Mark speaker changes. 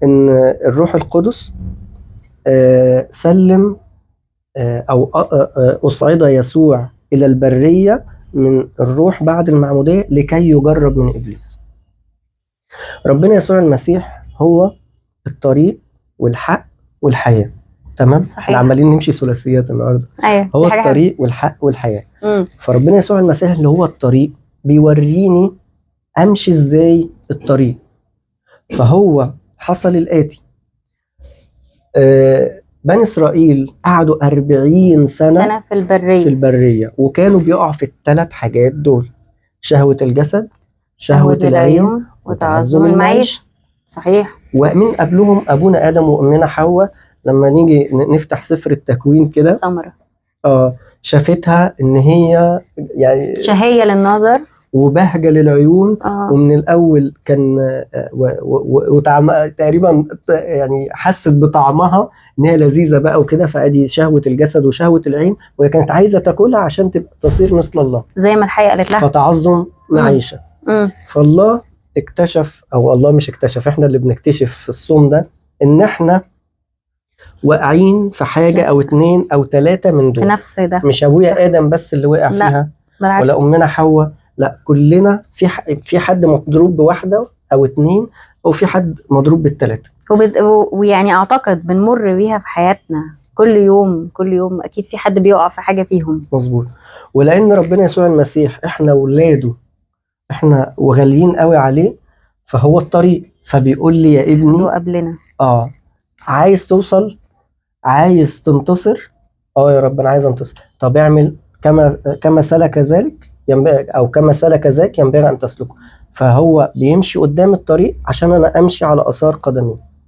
Speaker 1: ان الروح القدس سلم او اصعد يسوع الى البريه من الروح بعد المعموديه لكي يجرب من ابليس. ربنا يسوع المسيح هو الطريق والحق والحياه. تمام،
Speaker 2: صحيح.
Speaker 1: احنا عمالين نمشي ثلاثيات النهارده.
Speaker 2: ايوه
Speaker 1: هو
Speaker 2: دي حاجة
Speaker 1: الطريق والحق والحياه.
Speaker 2: حلوة.
Speaker 1: فربنا يسوع المسيح اللي هو الطريق بيوريني امشي ازاي الطريق. فهو حصل الاتي: بني اسرائيل قعدوا 40 سنه
Speaker 2: في البرية.
Speaker 1: في البريه، وكانوا بيقعوا في الثلاث حاجات دول: شهوه الجسد، شهوه العين،
Speaker 2: وتعظم المعيشة. صحيح.
Speaker 1: ومن قبلهم ابونا ادم وامنا حواء. لما نيجي نفتح سفر التكوين كده
Speaker 2: الثمرة
Speaker 1: شافتها ان هي يعني
Speaker 2: شهية للنظر
Speaker 1: وبهجة للعيون. ومن الأول كان تقريبا يعني حست بطعمها إن هي لذيذة بقى وكده. فأدي شهوة الجسد وشهوة العين، وهي كانت عايزة تاكلها عشان تصير مثل الله
Speaker 2: زي ما الحقيقة قالت لها.
Speaker 1: فتعظم معيشة. فالله اكتشف، أو الله مش اكتشف، إحنا اللي بنكتشف في الصوم ده إن إحنا واقعين في حاجة أو 2 أو 3 من دول.
Speaker 2: في نفس ده.
Speaker 1: مش أبويا آدم بس اللي وقع فيها، ولا أمنا حواء، لا، كلنا في حد مضروب بواحدة أو 2، أو في حد مضروب بالثلاثة.
Speaker 2: ويعني أعتقد بنمر بيها في حياتنا كل يوم أكيد في حد بيقع في حاجة فيهم.
Speaker 1: مظبوط. ولأن ربنا يسوع المسيح إحنا ولاده، إحنا وغاليين قوي عليه، فهو الطريق. فبيقول لي: يا ابني
Speaker 2: قبلنا
Speaker 1: عايز توصل، عايز تنتصر، يا رب أنا عايز أنتصر. طب اعمل كما سلك ذلك ينبغي، أو كما سلك ذاك ينبغي أن تسلكه. فهو بيمشي قدام الطريق عشان أنا أمشي على آثار قدمي.